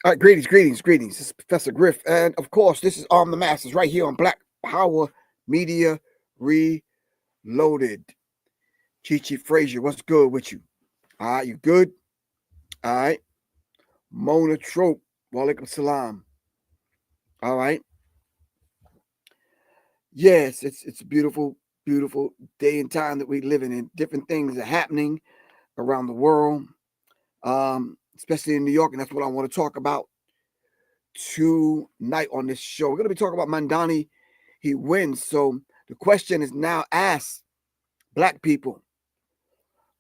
All right, greetings. This is Professor Griff. And of course, this is Arm the Masses right here on Black Power Media Reloaded. Chi Frazier, what's good with you? All right, you good? All right. Mona Trope, walaikum salam. All right. Yes, it's a beautiful day and time that we live in. Different things are happening around the world, especially in New York. And that's what I want to talk about tonight on this show. We're going to be talking about Mamdani. He wins. So the question is now asked, Black people,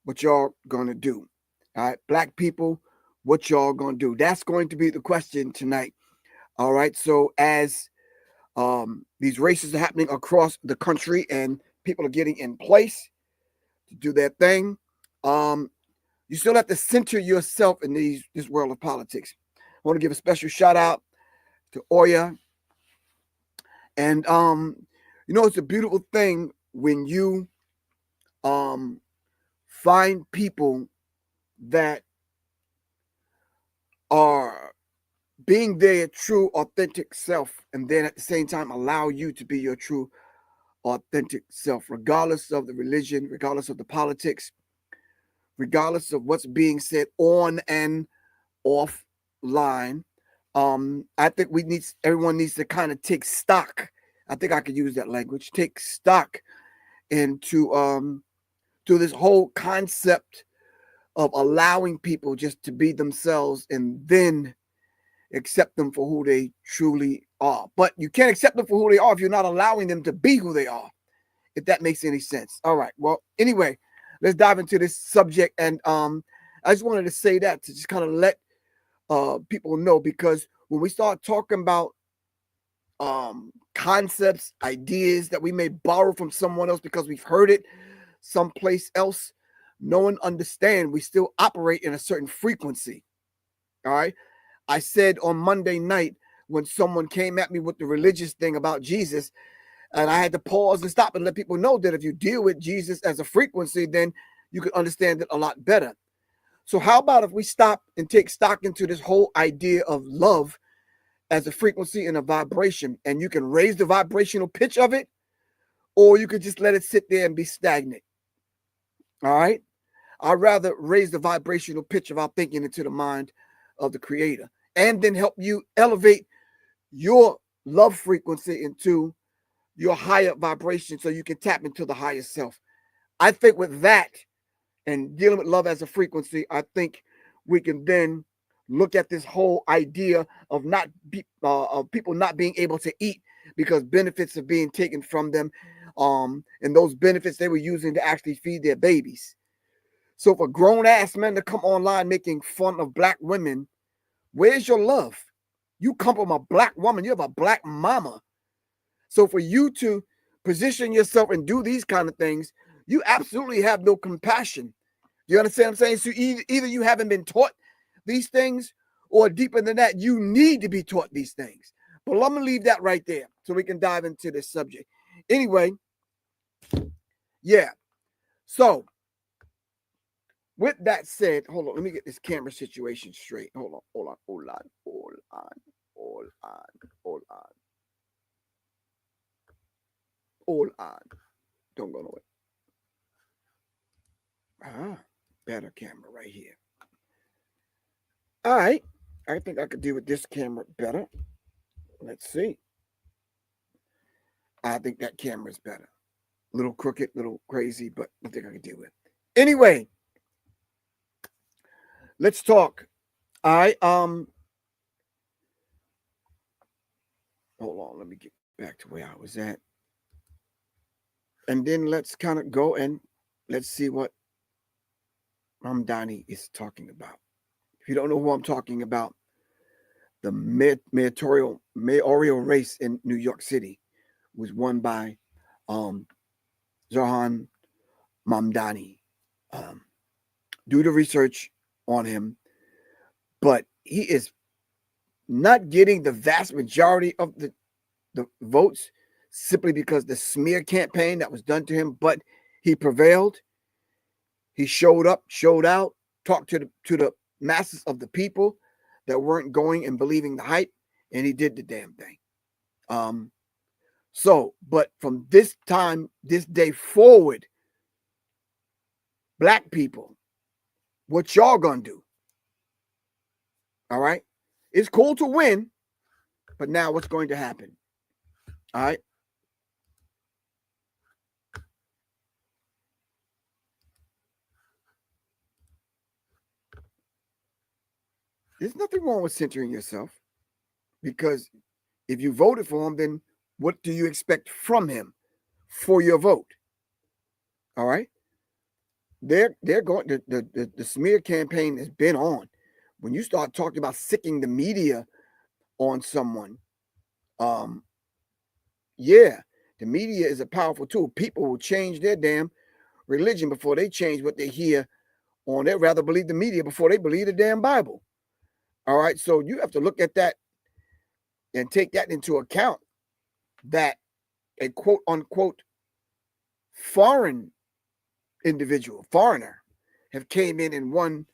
what y'all going to do? All right, Black people, what y'all going to do? That's going to be the question tonight. All right, so as these races are happening across the country and people are getting in place to do their thing, you still have to center yourself in this world of politics. I want to give a special shout out to Oya. And it's a beautiful thing when you find people that are being their true, authentic self, and then at the same time allow you to be your true, authentic self, regardless of the religion, regardless of the politics, regardless of what's being said on and off line. I think everyone needs to kind of take stock. I think I could use that language. Take stock into to this whole concept of allowing people just to be themselves and then accept them for who they truly are. But you can't accept them for who they are if you're not allowing them to be who they are, if that makes any sense. All right. Well, anyway, let's dive into this subject. And I just wanted to say that to just kind of let people know, because when we start talking about concepts, ideas that we may borrow from someone else because we've heard it someplace else, no one understand we still operate in a certain frequency. All right. I said on Monday night when someone came at me with the religious thing about Jesus, and I had to pause and stop and let people know that if you deal with Jesus as a frequency, then you can understand it a lot better. So how about if we stop and take stock into this whole idea of love as a frequency and a vibration, and you can raise the vibrational pitch of it, or you could just let it sit there and be stagnant. All right. I'd rather raise the vibrational pitch of our thinking into the mind of the Creator, and then help you elevate your love frequency into your higher vibration so you can tap into the higher self. I think with that and dealing with love as a frequency, I think we can then look at this whole idea of of people not being able to eat because benefits are being taken from them, and those benefits they were using to actually feed their babies. So for grown ass men to come online making fun of Black women, where's your love? You come from a Black woman, you have a Black mama. So for you to position yourself and do these kind of things, you absolutely have no compassion. You understand what I'm saying? So either you haven't been taught these things, or deeper than that, you need to be taught these things. But I'm going to leave that right there so we can dive into this subject. Anyway, yeah. So with that said, hold on, let me get this camera situation straight. Hold on. Don't go nowhere. Better camera right here. All right. I think I could deal with this camera better. Let's see. I think that camera is better. A little crooked, a little crazy, but I think I can deal with it. Anyway, let's talk. All right. Hold on. Let me get back to where I was at. And then let's kind of go and let's see what Mamdani is talking about. If you don't know who I'm talking about, the mayoral race in New York City was won by Zohran Mamdani. Do the research on him, but he is not getting the vast majority of the votes simply because the smear campaign that was done to him, but he prevailed. He showed up, showed out, talked to the masses of the people, that weren't going and believing the hype, and he did the damn thing. But from this day forward, black people, what y'all gonna do? All right. It's cool to win, but now what's going to happen? All right. There's nothing wrong with centering yourself, because if you voted for him, then what do you expect from him for your vote? All right. They're going, the smear campaign has been on. When you start talking about sicking the media on someone, yeah, the media is a powerful tool. People will change their damn religion before they change what they hear on. They'd rather believe the media before they believe the damn Bible. All right, so you have to look at that and take that into account, that a quote unquote foreign individual, foreigner, have came in and won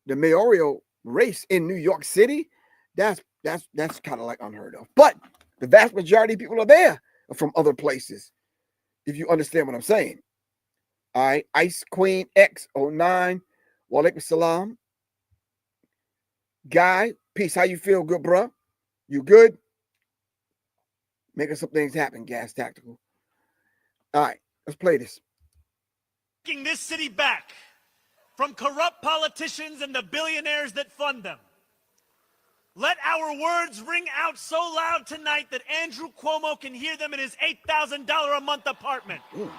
the mayoral race in New York City. That's kind of like unheard of. But the vast majority of people are there from other places, if you understand what I'm saying. All right, Ice Queen X09, walaikum salam. Guy, peace. How you feel, good bro? You good? Making some things happen, Gas Tactical. All right, let's play this. Taking this city back from corrupt politicians and the billionaires that fund them. Let our words ring out so loud tonight that Andrew Cuomo can hear them in his $8,000 a month apartment. Ooh,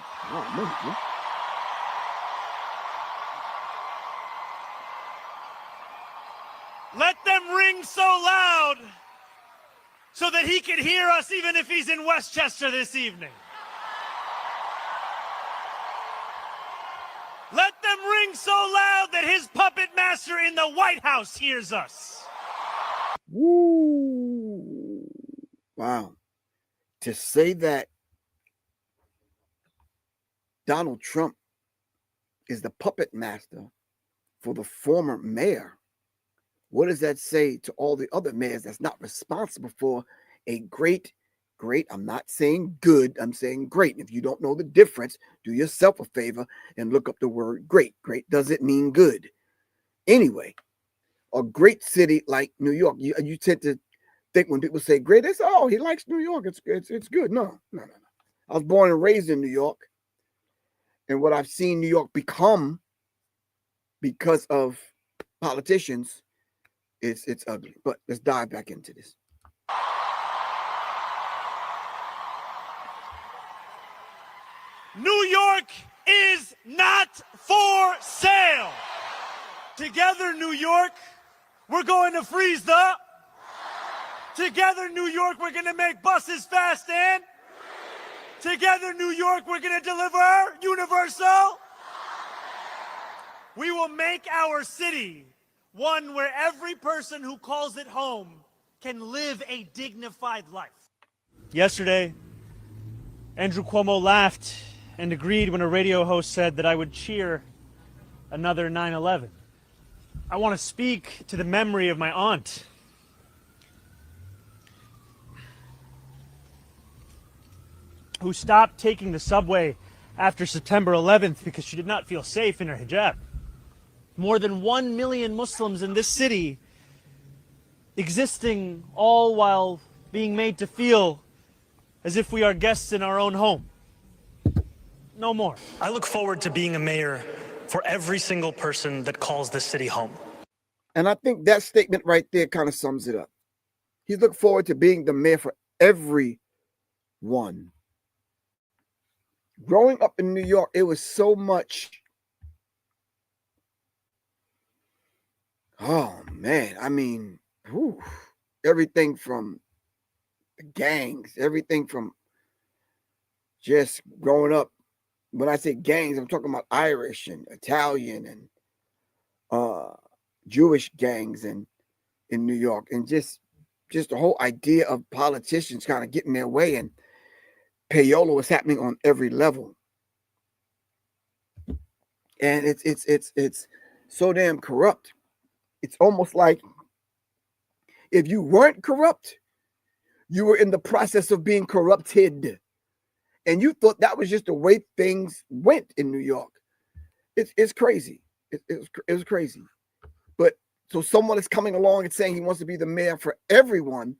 Let them ring so loud so that he can hear us even if he's in Westchester this evening. Let them ring so loud that his puppet master in the White House hears us. Woo! Wow. To say that Donald Trump is the puppet master for the former mayor, what does that say to all the other mayors that's not responsible for a great, I'm not saying good, I'm saying great. If you don't know the difference, do yourself a favor and look up the word great. Great doesn't mean good. Anyway, a great city like New York, you tend to think when people say great, they say, oh, he likes New York, it's good. No. I was born and raised in New York, and what I've seen New York become because of politicians, it's ugly. But let's dive back into this. New York is not for sale. Together, New York, we're going to freeze the. Together, New York, we're going to make buses fast and. Together, New York, we're going to deliver universal. We will make our city one where every person who calls it home can live a dignified life. Yesterday, Andrew Cuomo laughed and agreed when a radio host said that I would cheer another 9/11. I want to speak to the memory of my aunt, who stopped taking the subway after September 11th because she did not feel safe in her hijab. More than 1 million Muslims in this city existing all while being made to feel as if we are guests in our own home. No more. I look forward to being a mayor for every single person that calls this city home. And I think that statement right there kind of sums it up. He looked forward to being the mayor for everyone. Growing up in New York, it was so much. Oh, man. I mean, everything from the gangs, everything from just growing up. When I say gangs, I'm talking about Irish and Italian and Jewish gangs in New York. And just the whole idea of politicians kind of getting their way, and payola was happening on every level. And it's so damn corrupt. It's almost like If you weren't corrupt, you were in the process of being corrupted. And you thought that was just the way things went in New York. It's crazy. It was crazy. But so someone is coming along and saying he wants to be the mayor for everyone.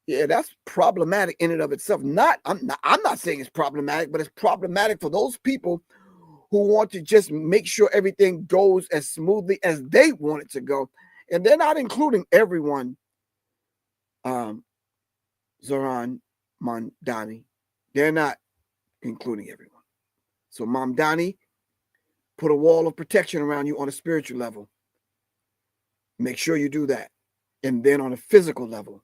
Yeah, that's problematic in and of itself. I'm not saying it's problematic, but it's problematic for those people who want to just make sure everything goes as smoothly as they want it to go. And they're not including everyone, Zohran Mamdani. They're not including everyone. So Mamdani, put a wall of protection around you on a spiritual level. Make sure you do that. And then on a physical level.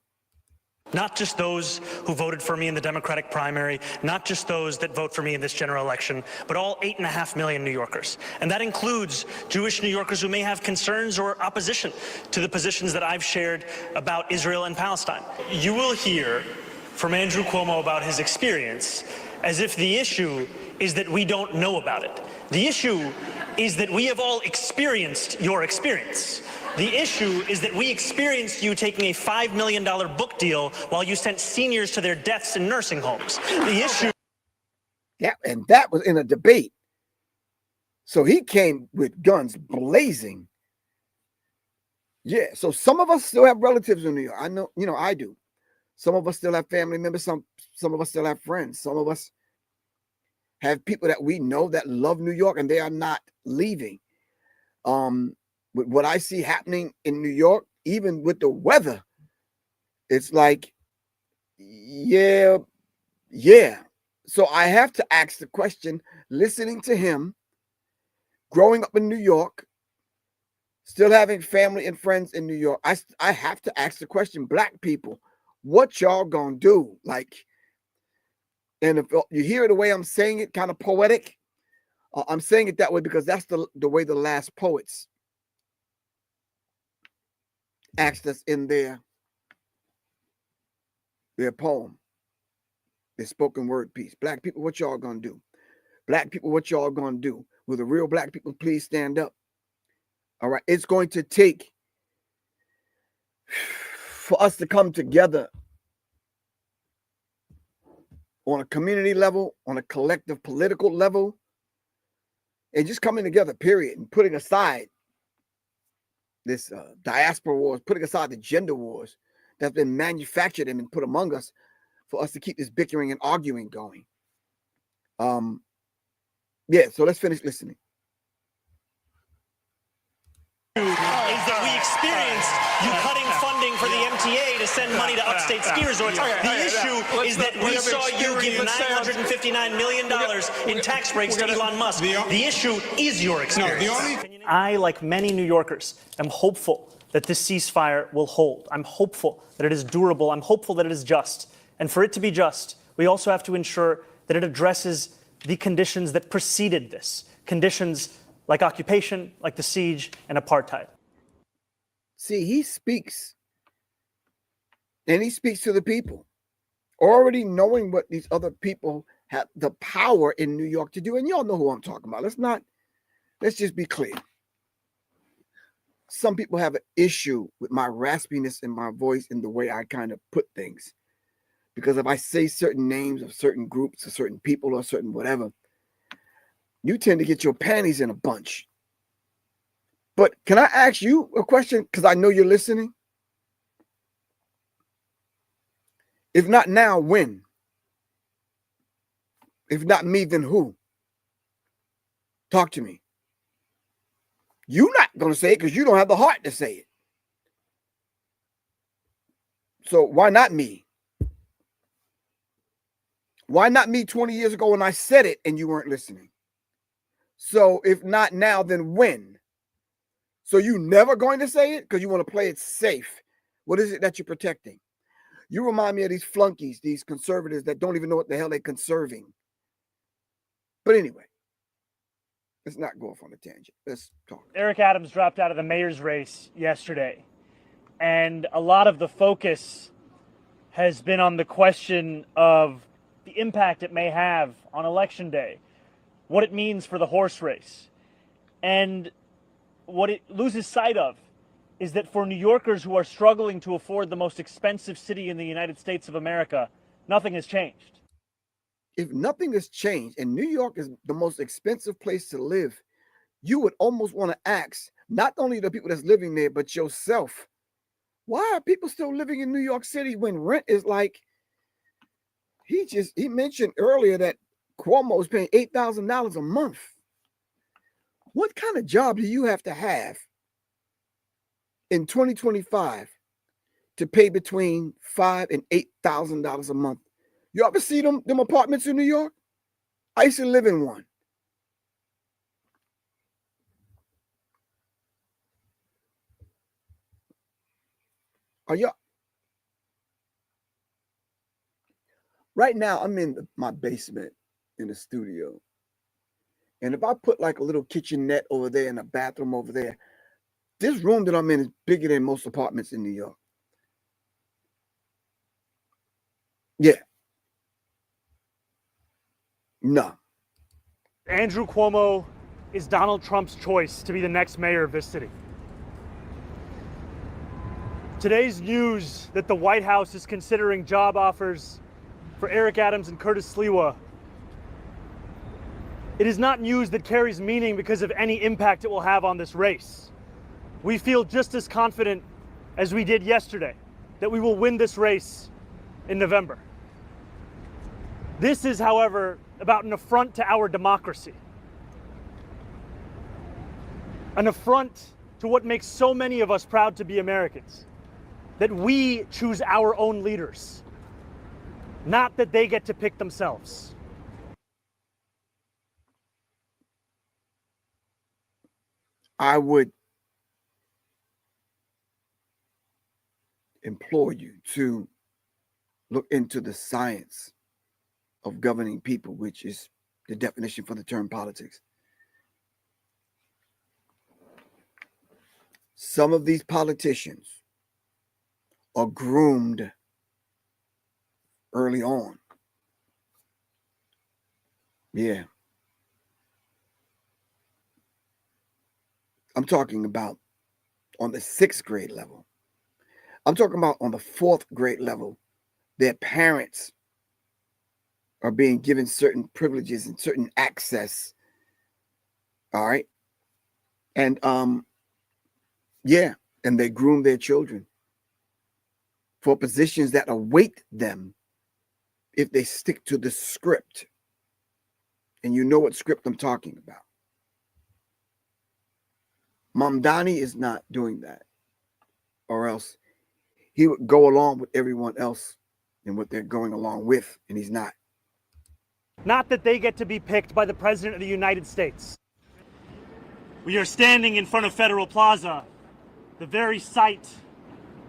Not just those who voted for me in the Democratic primary, not just those that vote for me in this general election, but all 8.5 million New Yorkers. And that includes Jewish New Yorkers who may have concerns or opposition to the positions that I've shared about Israel and Palestine. You will hear from Andrew Cuomo about his experience as if the issue is that we don't know about it. The issue is that we have all experienced your experience. The issue is that we experienced you taking a $5 million book deal while you sent seniors to their deaths in nursing homes. The issue... Yeah, and that was in a debate. So he came with guns blazing. Yeah, so some of us still have relatives in New York. I know, I do. Some of us still have family members. Some of us still have friends. Some of us have people that we know that love New York and they are not leaving. With what I see happening in New York, even with the weather, it's like, yeah. So I have to ask the question, listening to him, growing up in New York, still having family and friends in New York, I have to ask the question, Black people, what y'all gonna do? Like, and if you hear the way I'm saying it, kind of poetic, I'm saying it that way because that's the way the last poets asked us in their poem, their spoken word piece. Black people, what y'all gonna do? Black people, what y'all gonna do? Will the real Black people please stand up? All right, it's going to take for us to come together on a community level, on a collective political level, and just coming together, period, and putting aside this diaspora wars, putting aside the gender wars that's been manufactured and put among us for us to keep this bickering and arguing going. Yeah, so let's finish listening. Is that we experienced you cutting funding for the MTA to send money to upstate ski resorts. The issue is that we saw you give $959 million in tax breaks to Elon Musk. The issue is your experience. I, like many New Yorkers, am hopeful that this ceasefire will hold. I'm hopeful that it is durable. I'm hopeful that it is just. And for it to be just, we also have to ensure that it addresses the conditions that preceded this. Conditions like occupation, like the siege, and apartheid. See, he speaks, and he speaks to the people, already knowing what these other people have the power in New York to do. And y'all know who I'm talking about. Let's just be clear. Some people have an issue with my raspiness in my voice and the way I kind of put things. Because if I say certain names of certain groups or certain people or certain whatever, you tend to get your panties in a bunch. But can I ask you a question? Because I know you're listening. If not now, when? If not me, then who? Talk to me. You're not going to say it because you don't have the heart to say it. So why not me? Why not me 20 years ago when I said it and you weren't listening? So if not now, then when? So you never going to say it because you want to play it safe. What is it that you're protecting? You remind me of these flunkies, these conservatives that don't even know what the hell they're conserving. But anyway, let's not go off on a tangent. Let's talk. Eric Adams dropped out of the mayor's race yesterday. And a lot of the focus has been on the question of the impact it may have on Election Day, what it means for the horse race. And what it loses sight of is that for New Yorkers who are struggling to afford the most expensive city in the United States of America, nothing has changed. If nothing has changed and New York is the most expensive place to live, you would almost want to ask not only the people that's living there, but yourself, why are people still living in New York City when rent is like, he mentioned earlier that Cuomo is paying $8,000 a month. What kind of job do you have to have in 2025 to pay between $5,000 and $8,000 a month? You ever see them apartments in New York? I used to live in one. Are y'all? Right now, I'm in my basement in the studio. And if I put like a little kitchenette over there and a bathroom over there, this room that I'm in is bigger than most apartments in New York. Yeah. No. Andrew Cuomo is Donald Trump's choice to be the next mayor of this city. Today's news that the White House is considering job offers for Eric Adams and Curtis Sliwa, it is not news that carries meaning because of any impact it will have on this race. We feel just as confident as we did yesterday that we will win this race in November. This is, however, about an affront to our democracy. An affront to what makes so many of us proud to be Americans. That we choose our own leaders, not that they get to pick themselves. I would implore you to look into the science of governing people, which is the definition for the term politics. Some of these politicians are groomed early on. Yeah. I'm talking about on the 6th grade level. I'm talking about on the 4th grade level. Their parents are being given certain privileges and certain access. All right. And yeah, and they groom their children for positions that await them if they stick to the script. And you know what script I'm talking about. Mamdani is not doing that, or else he would go along with everyone else and what they're going along with, and he's not. Not that they get to be picked by the President of the United States. We are standing in front of Federal Plaza, the very site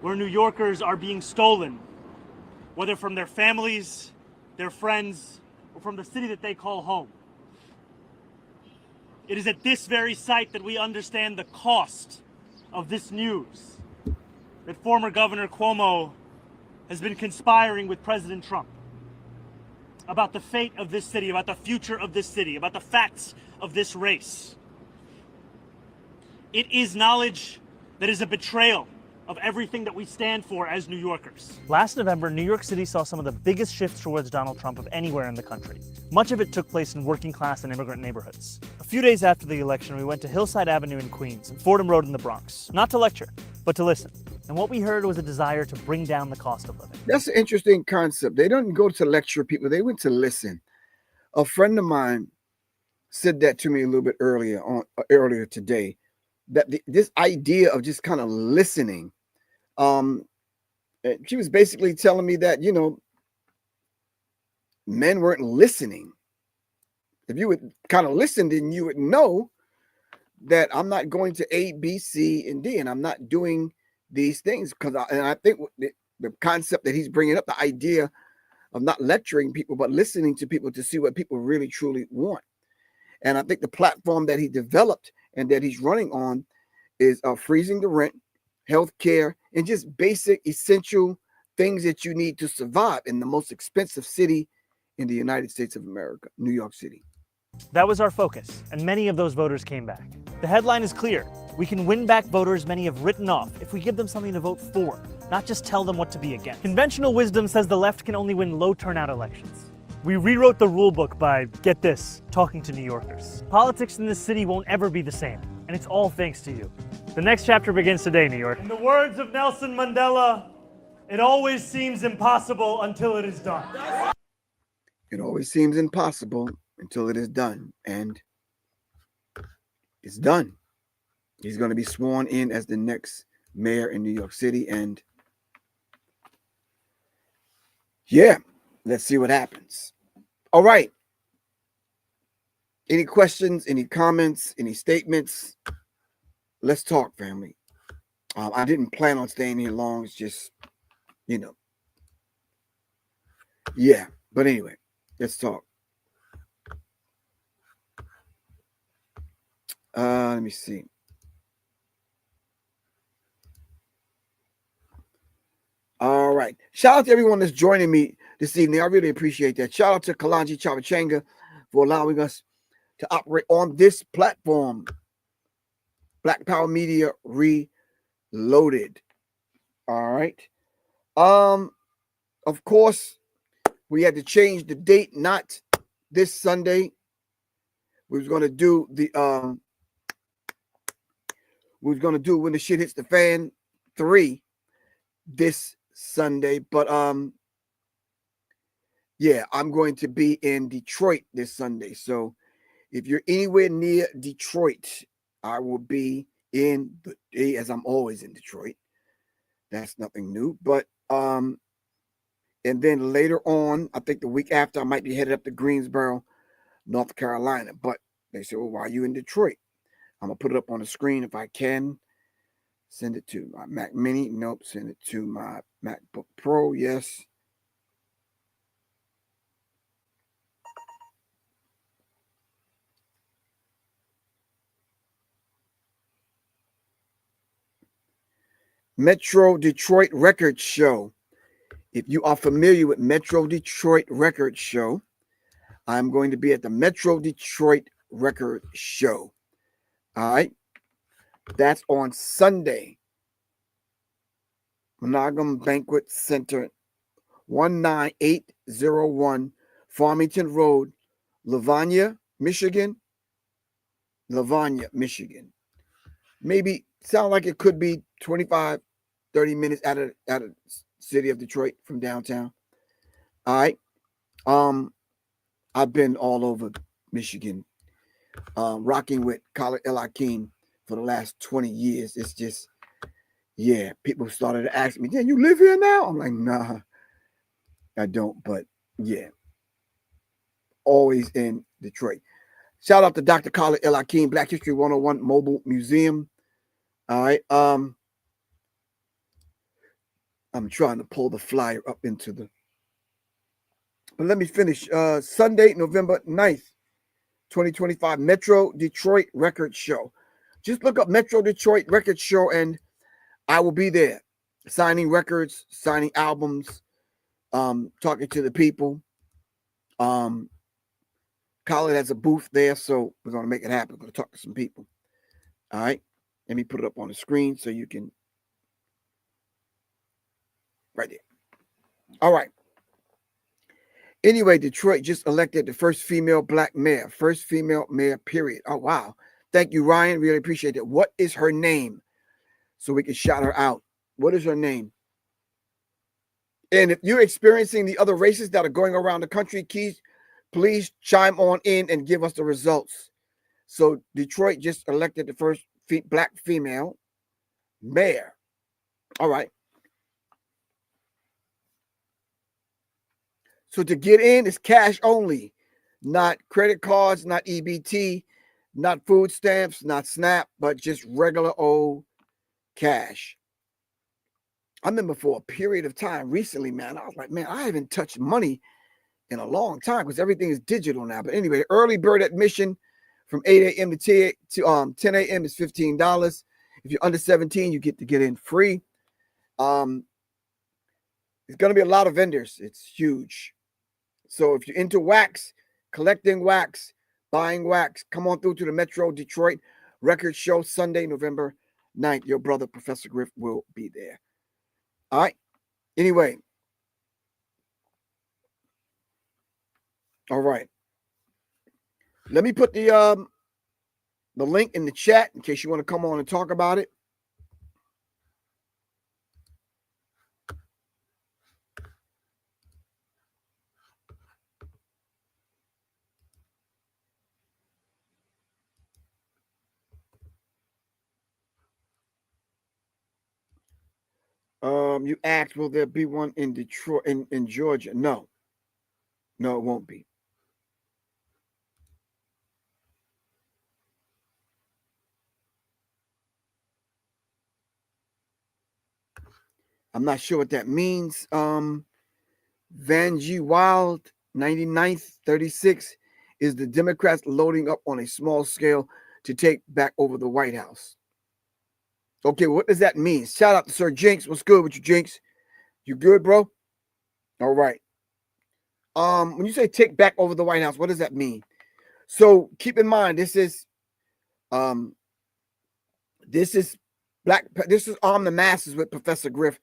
where New Yorkers are being stolen, whether from their families, their friends, or from the city that they call home. It is at this very site that we understand the cost of this news, that former Governor Cuomo has been conspiring with President Trump about the fate of this city, about the future of this city, about the facts of this race. It is knowledge that is a betrayal of everything that we stand for as New Yorkers. Last November, New York City saw some of the biggest shifts towards Donald Trump of anywhere in the country. Much of it took place in working class and immigrant neighborhoods. A few days after the election, we went to Hillside Avenue in Queens and Fordham Road in the Bronx, not to lecture, but to listen. And what we heard was a desire to bring down the cost of living. That's an interesting concept. They don't go to lecture people. They went to listen. A friend of mine said that to me a little bit earlier today, that this idea of just kind of listening, she was basically telling me that, you know, men weren't listening. If you would kind of listen, then you would know that I'm not going to A, B, C, and D, and I'm not doing these things because I think the concept that he's bringing up, the idea of not lecturing people, but listening to people to see what people really truly want. And I think the platform that he developed and that he's running on is freezing the rent, healthcare, and just basic essential things that you need to survive in the most expensive city in the United States of America, New York City. That was our focus, and many of those voters came back. The headline is clear. We can win back voters many have written off if we give them something to vote for, not just tell them what to be against. Conventional wisdom says the left can only win low turnout elections. We rewrote the rule book by, get this, talking to New Yorkers. Politics in this city won't ever be the same, and it's all thanks to you. The next chapter begins today, New York. In the words of Nelson Mandela, it always seems impossible until it is done. It always seems impossible until it is done, and it's done. He's going to be sworn in as the next mayor in New York City, and yeah, let's see what happens. All right. Any questions, any comments, any statements? Let's talk, family. I didn't plan on staying here long. It's just, you know. Yeah, but anyway, let's talk. Let me see. All right. Shout out to everyone that's joining me this evening. I really appreciate that. Shout out to Kalanji Chavachanga for allowing us to operate on this platform. Black Power Media Reloaded. All right. Of course, we had to change the date, not this Sunday. We was going to do the When the Shit Hits the Fan 3 this Sunday, but yeah, I'm going to be in Detroit this Sunday. So if you're anywhere near Detroit, I will be in the day, as I'm always in Detroit. That's nothing new. But and then later on, I think the week after, I might be headed up to Greensboro, North Carolina. But they said, well, why are you in Detroit? I'm gonna put it up on the screen if I can. Send it to my Mac Mini. Nope. Send it to my MacBook Pro. Yes. Metro Detroit Record Show. If you are familiar with Metro Detroit Record Show, I'm going to be at the Metro Detroit Record Show. All right. That's on Sunday. Monogam Banquet Center, 19801 Farmington Road, Lavanya, Michigan. Lavanya, Michigan. Maybe sound like it could be 25, 30 minutes out of the city of Detroit from downtown. All right. I've been all over Michigan, rocking with Khalid El Hakim for the last 20 years. It's just, yeah, people started to ask me, "Can you live here now?" I'm like, nah, I don't, but yeah, always in Detroit. Shout out to Dr. Khalid El Hakim, Black History 101 Mobile Museum. All right. I'm trying to pull the flyer up into the, but let me finish. Sunday, November 9th, 2025, Metro Detroit Record Show. Just look up Metro Detroit Record Show and I will be there signing records, signing albums, talking to the people. Khalid has a booth there, so we're going to make it happen. We're going to talk to some people. All right. Let me put it up on the screen so you can, right there. All right. Anyway, Detroit just elected the first female black mayor, period. Oh, wow. Thank you, Ryan. Really appreciate it. What is her name? So we can shout her out. What is her name? And if you're experiencing the other races that are going around the country, please chime on in and give us the results. So Detroit just elected the first black female mayor. All right. So to get in, it's cash only, not credit cards, not EBT, not food stamps, not SNAP, but just regular old cash. I remember for a period of time recently, man, I was like, man, I haven't touched money in a long time because everything is digital now. But anyway, early bird admission from 8 a.m. to 10 a.m. is $15. If you're under 17, you get to get in free. It's going to be a lot of vendors. It's huge. So if you're into wax, collecting wax, buying wax, come on through to the Metro Detroit Record show Sunday, November 9th. Your brother, Professor Griff, will be there. All right. Anyway. All right. Let me put the link in the chat in case you want to come on and talk about it. You asked, will there be one in Detroit, in Georgia? No. No, it won't be. I'm not sure what that means. Van G. Wild, 99th, 36, is the Democrats loading up on a small scale to take back over the White House. Okay, what does that mean? Shout out to Sir Jinx. What's good with you, Jinx? You good, bro? All right. When you say take back over the White House, what does that mean? So keep in mind, this is Arm the Masses with Professor Griff,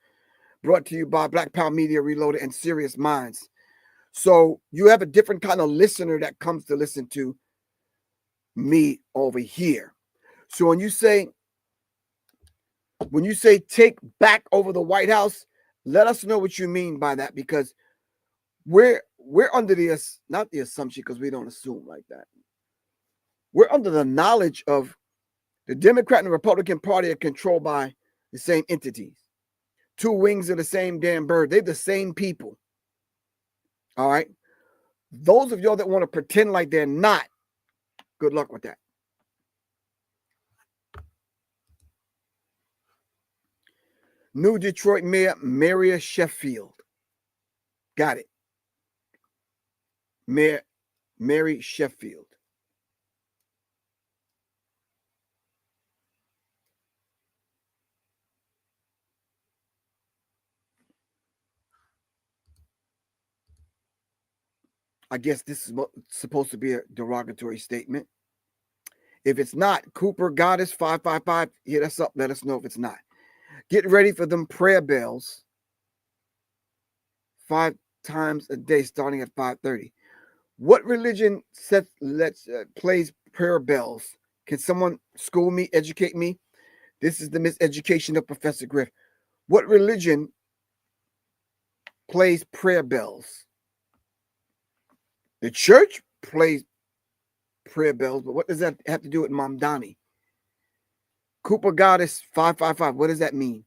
brought to you by Black Power Media Reloaded and Serious Minds. So you have a different kind of listener that comes to listen to me over here. So when you say take back over the White House, let us know what you mean by that, because we're under the, not the assumption, because we don't assume like that. We're under the knowledge of the Democrat and the Republican Party are controlled by the same entities. Two wings of the same damn bird. They're the same people. All right. Those of y'all that want to pretend like they're not, good luck with that. New Detroit Mayor Mary Sheffield. Got it. Mayor Mary Sheffield. I guess this is supposed to be a derogatory statement. If it's not, Cooper Goddess 555, hit us up. Let us know if it's not. Get ready for them prayer bells 5 times a day starting at 5:30. What religion plays prayer bells? Can someone school me, educate me? This is the miseducation of Professor Griff. What religion plays prayer bells? The church plays prayer bells, but what does that have to do with Mamdani? Cooper Goddess 555. What does that mean?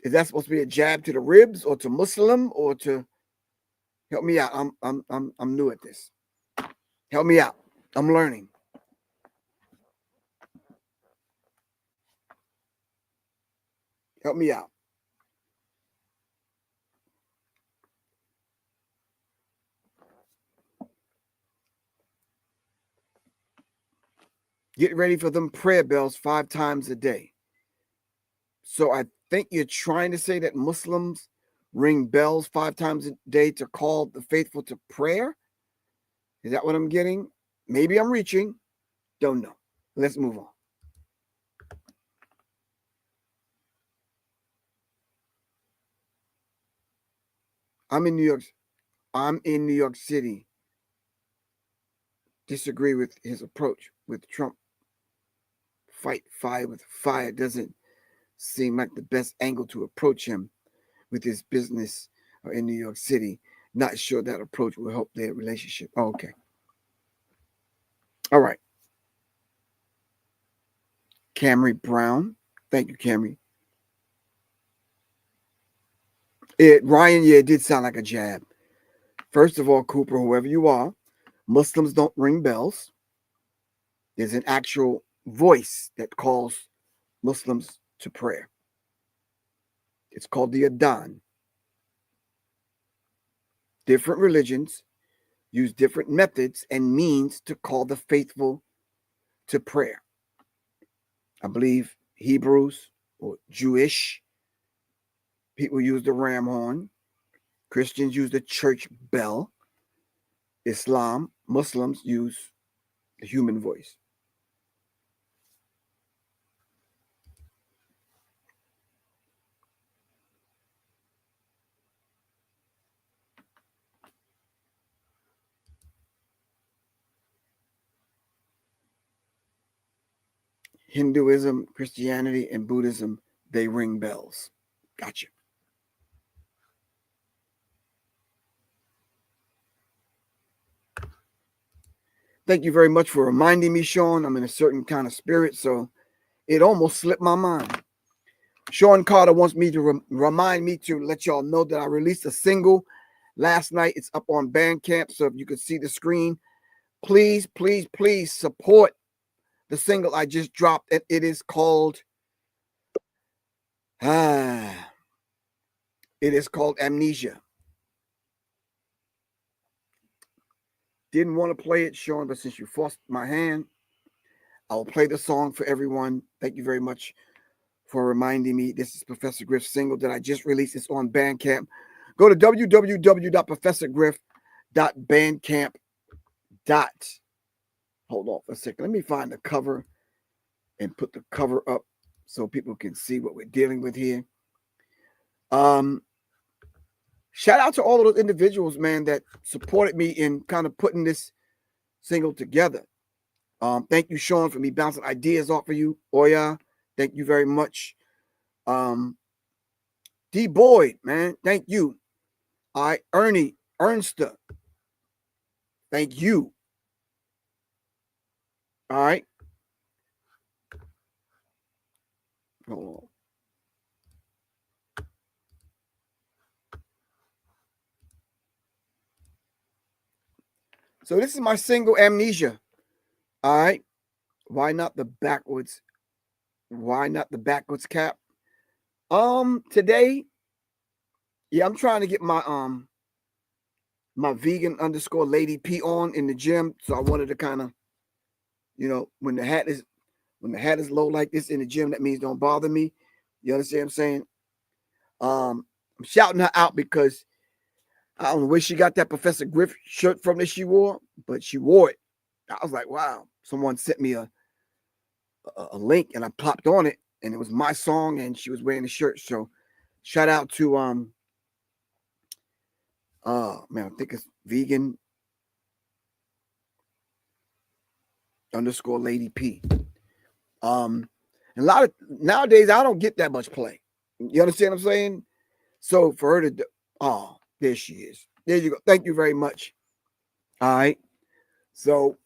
Is that supposed to be a jab to the ribs or to Muslim or to help me out? I'm new at this. Help me out. I'm learning. Help me out. Get ready for them prayer bells 5 times a day. So I think you're trying to say that Muslims ring bells 5 times a day to call the faithful to prayer? Is that what I'm getting? Maybe I'm reaching. Don't know. Let's move on. I'm in New York City. Disagree with his approach with Trump. Fight fire with fire doesn't seem like the best angle to approach him with his business in New York City. Not sure that approach will help their relationship. Oh, okay. All right. Camry Brown. Thank you, Camry. Ryan, yeah, it did sound like a jab. First of all, Cooper, whoever you are, Muslims don't ring bells. There's an actual voice that calls Muslims to prayer. It's called the Adhan. Different religions use different methods and means to call the faithful to prayer. I believe Hebrews or Jewish people use the ram horn. Christians use the church bell. Muslims use the human voice. Hinduism, Christianity, and Buddhism, they ring bells. Gotcha. Thank you very much for reminding me, Sean. I'm in a certain kind of spirit, so it almost slipped my mind. Sean Carter wants me to remind me to let y'all know that I released a single last night. It's up on Bandcamp, so if you could see the screen, please, please, please support the single I just dropped. It is called Amnesia. Didn't want to play it, Sean, but since you forced my hand, I will play the song for everyone. Thank you very much for reminding me. This is Professor Griff's single that I just released. It's on Bandcamp. Go to www.professorgriff.bandcamp. Hold on for a second. Let me find the cover and put the cover up so people can see what we're dealing with here. Shout out to all of those individuals, man, that supported me in kind of putting this single together. Thank you, Sean, for me bouncing ideas off of you. Oya, thank you very much. D. Boyd, man, thank you. Ernie, Ernster, thank you. All right. Hold on. So this is my single, Amnesia. All right. Why not the backwards? Why not the backwards cap? Today, yeah, I'm trying to get my my vegan _ lady P on in the gym. So I wanted to kind of, when the hat is low like this in the gym, that means don't bother me. You understand what I'm saying? I'm shouting her out because I don't know where she got that Professor Griff shirt from that she wore, but she wore it. I was like, wow. Someone sent me a link and I popped on it and it was my song and she was wearing the shirt. So shout out to man, I think it's vegan _ lady P. And a lot of nowadays I don't get that much play. You understand what I'm saying? So for her to do, there she is. There you go. Thank you very much. All right. So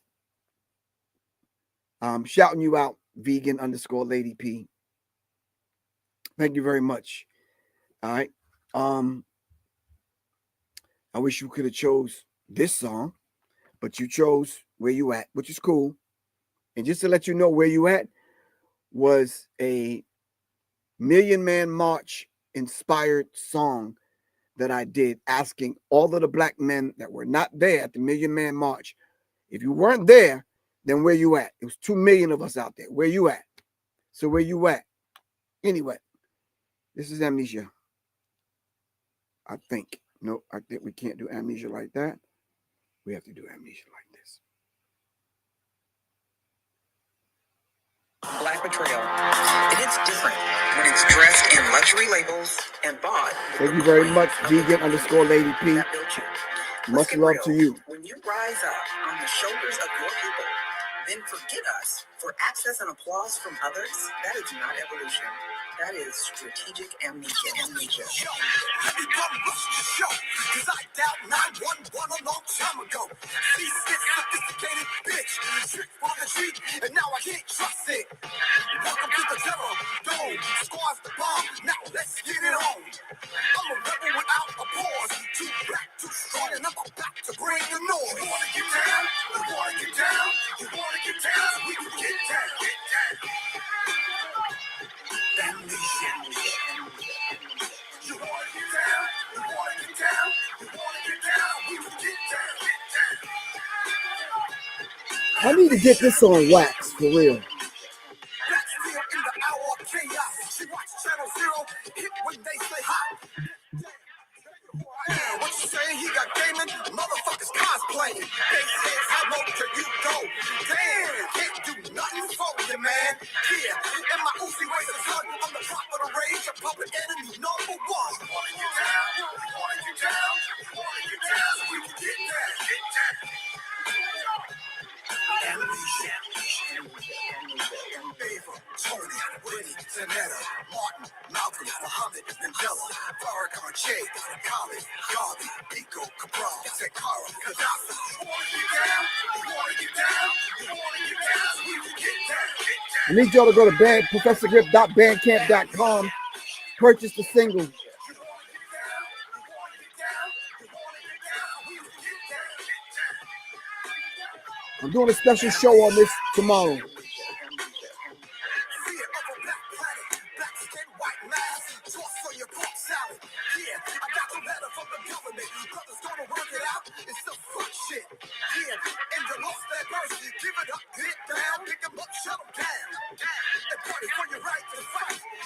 I'm shouting you out, vegan _ lady P. Thank you very much. All right. I wish you could have chose this song, but you chose Where You At, which is cool. And just to let you know, Where You At was a Million Man March inspired song that I did, asking all of the black men that were not there at the Million Man March, if you weren't there, then where you at? It was 2 million of us out there. Where you at? So where you at? Anyway, this is Amnesia. I think. No, I think we can't do Amnesia like that. We have to do Amnesia like this. Black betrayal. It is different when it's dressed in luxury labels and bought. Thank you very much, vegan _ lady P. Much love to you. When you rise up on the shoulders of your people, then forget us for access and applause from others, that is not evolution. That is strategic amnesia. Let me come rush the show, cause I doubt 911 a long time ago. See, sophisticated bitch, trick for the street, and now I can't trust it. Welcome to the terror dome, squad's the bomb, now let's get it on. I'm a rebel without a pause, too black, too strong, and I'm about to bring the noise. You wanna get down? You wanna get down? You wanna get down? So we can get down. Get down. Amnesia. You wanna get down? You wanna get down? You wanna get down? We can get down. Get down. I need to get this on wax for real. Black steel in the hour of chaos. She watch Channel Zero, hit when they say hi. What you saying? He got gaming? Motherfuckers cosplaying. They says, how low can you go? Damn, can't do nothing for you, man. Yeah, and my Uzi weighs a ton. I'm the top of the rage, a public enemy, #1. You wanna get down? You wanna get down? You wanna get down? We can get down. Get down. Amnesia. College, Garvey, Pico, Cabral, Sakara, Gaddafi. You wanna get down? You wanna get down? You wanna get down? We will get down. I need y'all to go to ProfessorGriff.bandcamp.com. Purchase the single. I'm doing a special show on this tomorrow.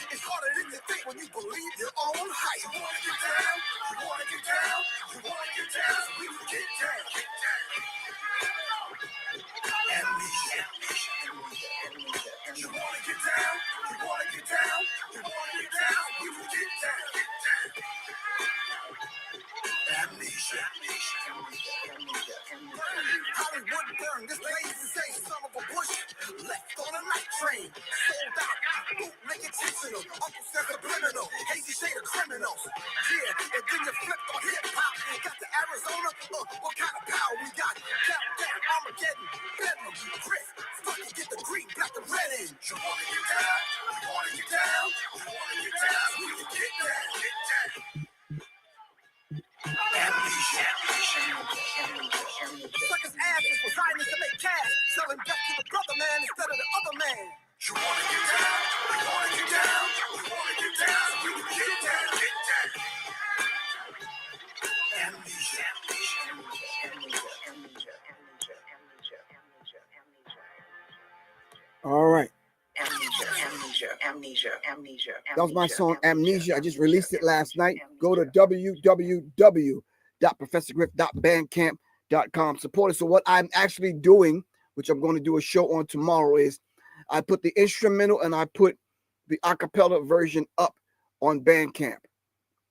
It's harder than you think when you believe your own height. You wanna get down? You wanna get down? You wanna get down? We will get down. Amnesia. You wanna get down? You wanna get down? You wanna get down? We will get down. Amnesia. Hollywood burn. This lazy say son of a bush left on a night train. Sold out. Bootleg intentional. Uncle said subliminal. Hazy shade of criminals. Yeah, and then you flipped on hip hop. Got the Arizona. What kind of power we got? Countdown, Armageddon, Bedlam, Griff. Fucking get the green, black, and red in. You wanna get down? You wanna get down? You wanna get down? We can get down. Get down. Amnesia. Suckers' asses for Zionists to make cash. Selling death to the brother man instead of the other man. You wanna get down? You wanna get down? You wanna get down? We can get down. Get down. Amnesia. All right. Amnesia. That was my song, Amnesia. I just released it last night. Go to www.professorgriff.bandcamp.com. Support it. So what I'm actually doing, which I'm going to do a show on tomorrow, is I put the instrumental and I put the acapella version up on Bandcamp.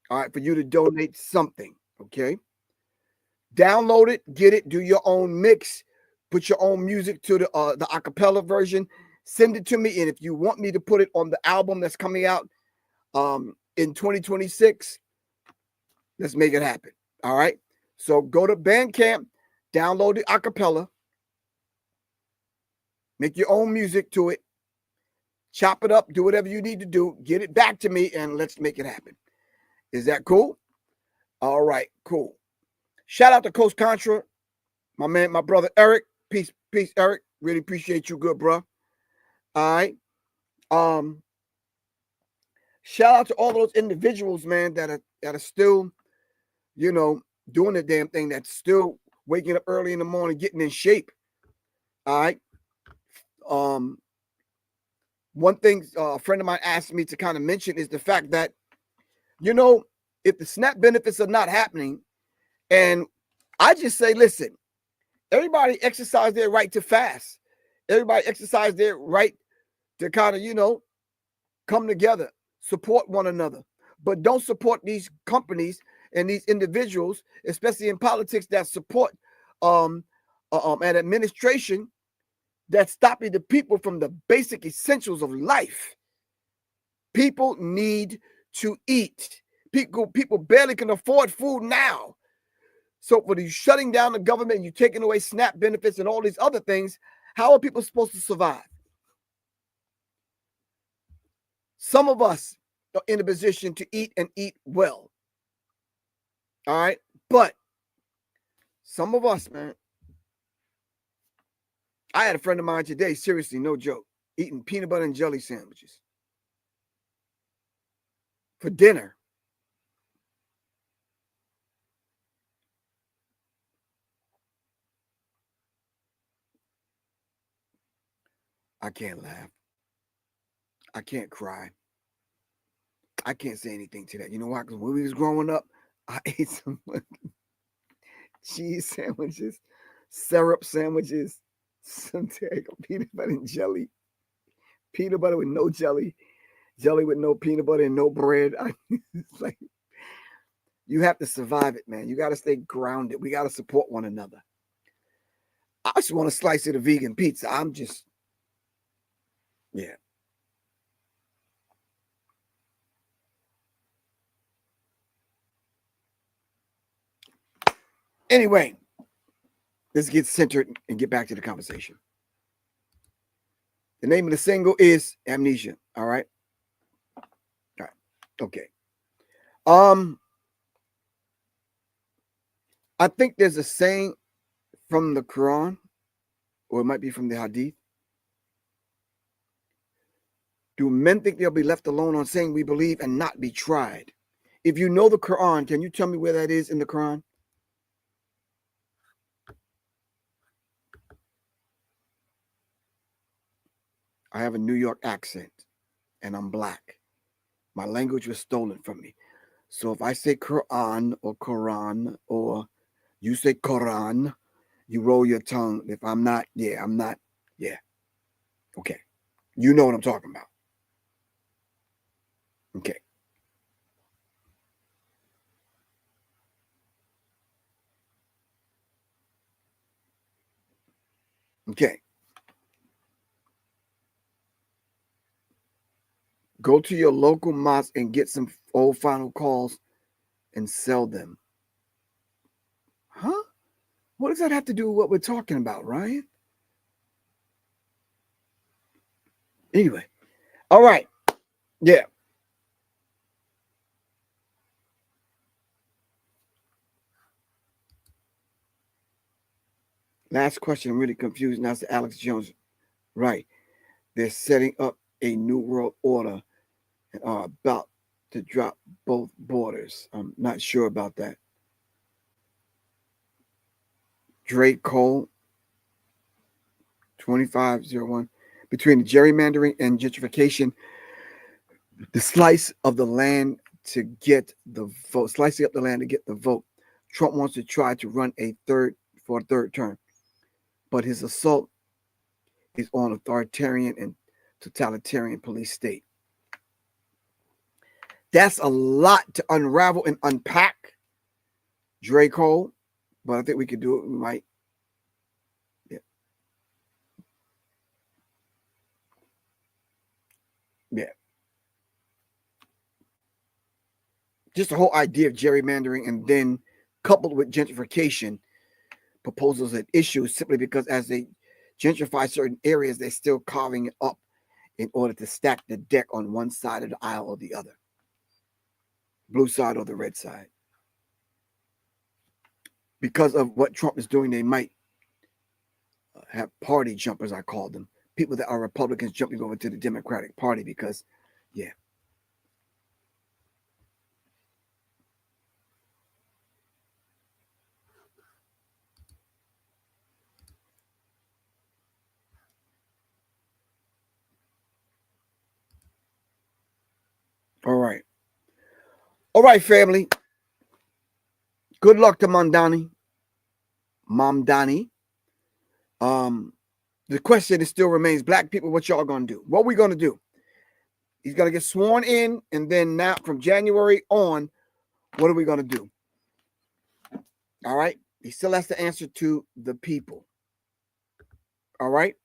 All right, for you to donate something. Okay. Download it, get it, do your own mix, put your own music to the acapella version. Send it to me, and if you want me to put it on the album that's coming out in 2026, let's make it happen. All right. So go to Bandcamp, download the acapella, make your own music to it, chop it up, do whatever you need to do, get it back to me, and let's make it happen. Is that cool? All right, cool. Shout out to Coach Contra, my man, my brother Eric. Peace, Eric. Really appreciate you, good bro. All right. Shout out to all those individuals, man, that are still, doing the damn thing, that's still waking up early in the morning, getting in shape. All right. One thing a friend of mine asked me to kind of mention is the fact that, if the SNAP benefits are not happening, and I just say, listen, everybody exercise their right to fast. Everybody exercise their right to kind of, come together, support one another. But don't support these companies and these individuals, especially in politics, that support an administration that's stopping the people from the basic essentials of life. People need to eat. People barely can afford food now. So for you shutting down the government and you taking away SNAP benefits and all these other things, how are people supposed to survive? Some of us are in a position to eat and eat well. All right. But some of us, man, I had a friend of mine today, seriously, no joke, eating peanut butter and jelly sandwiches for dinner. I can't laugh. I can't cry. I can't say anything to that. You know why? Because when we was growing up, I ate some cheese sandwiches, syrup sandwiches, some peanut butter and jelly, peanut butter with no jelly, jelly with no peanut butter and no bread. It's like, you have to survive it, man. You got to stay grounded. We got to support one another. I just want a slice of the vegan pizza. Yeah. Anyway, let's get centered and get back to the conversation. The name of the single is Amnesia. All right. All right. Okay. I think there's a saying from the Quran, or it might be from the Hadith. Do men think they'll be left alone on saying we believe and not be tried? If you know the Quran, can you tell me where that is in the Quran? I have a New York accent and I'm black. My language was stolen from me. So if I say Quran or you say Quran, you roll your tongue. If I'm not, I'm not. Okay. You know what I'm talking about. Okay. Okay. Go to your local mosque and get some old final calls and sell them. Huh? What does that have to do with what we're talking about, Ryan? Anyway. All right. Yeah. Last question. I'm really confused. Now it's Alex Jones. Right. They're setting up a new world order and are about to drop both borders. I'm not sure about that. Drake Cole, 2501. Between the gerrymandering and gentrification, the slice of the land to get the vote, slicing up the land to get the vote. Trump wants to try to run a third term, but his assault is on authoritarian and totalitarian police state. That's a lot to unravel and unpack, Drake Cole, but I think we could do it. We might. Yeah. Just the whole idea of gerrymandering and then coupled with gentrification proposals and issues simply because as they gentrify certain areas, they're still carving it up in order to stack the deck on one side of the aisle or the other. Blue side or the red side. Because of what Trump is doing, they might have party jumpers, I call them. People that are Republicans jumping over to the Democratic Party because, yeah. All right. All right, family. Good luck to Mamdani. The question still remains, black people, what y'all gonna do? What we gonna do? He's gonna get sworn in, and then now from January on, what are we gonna do? All right. He still has to answer to the people. All right.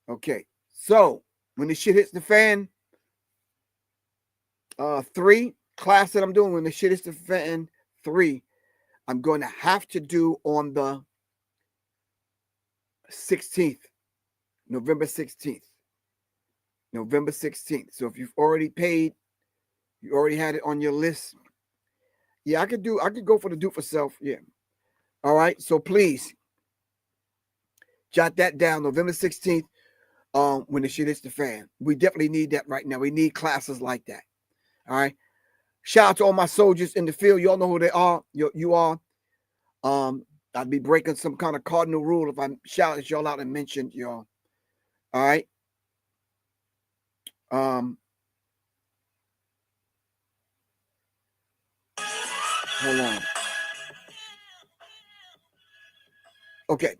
Okay. So when the shit hits the fan, 3 class that I'm doing, when the shit hits the fan, 3, I'm going to have to do on the 16th, November 16th. November 16th. So if you've already paid, you already had it on your list. Yeah, I could go for the do for self. Yeah. All right. So please jot that down. November 16th, when the shit hits the fan. We definitely need that right now. We need classes like that. All right. Shout out to all my soldiers in the field. Y'all know who they are. You are. I'd be breaking some kind of cardinal rule if I shouted y'all out and mentioned y'all. All right. Hold on. Okay.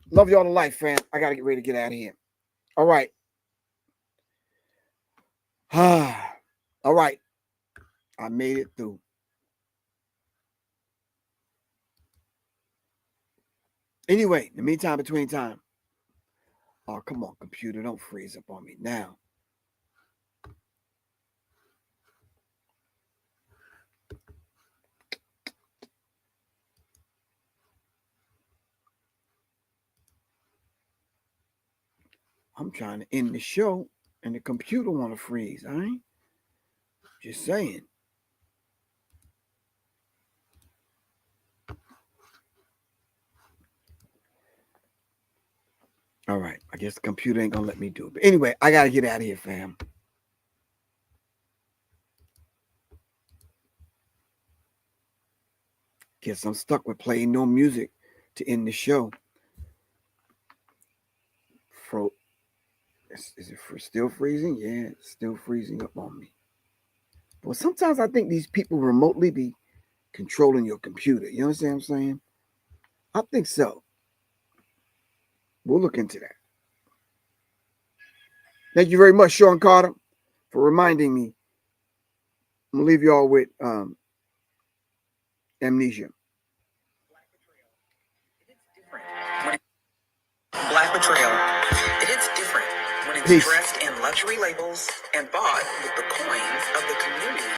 Love y'all to life, fam. I gotta get ready to get out of here. All right. All right. I made it through. Anyway, in the meantime, between time. Oh, come on, computer. Don't freeze up on me now. I'm trying to end the show and the computer want to freeze. All right. Just saying. All right. I guess the computer ain't going to let me do it. But anyway, I got to get out of here, fam. Guess I'm stuck with playing no music to end the show. Is it still freezing? Yeah, it's still freezing up on me. But sometimes I think these people remotely be controlling your computer. You understand what I'm saying? I think so. We'll look into that. Thank you very much, Sean Carter, for reminding me. I'm going to leave you all with Amnesia. Black betrayal. It is different when it's Peace. dressed in luxury labels and bought with the coins of the community.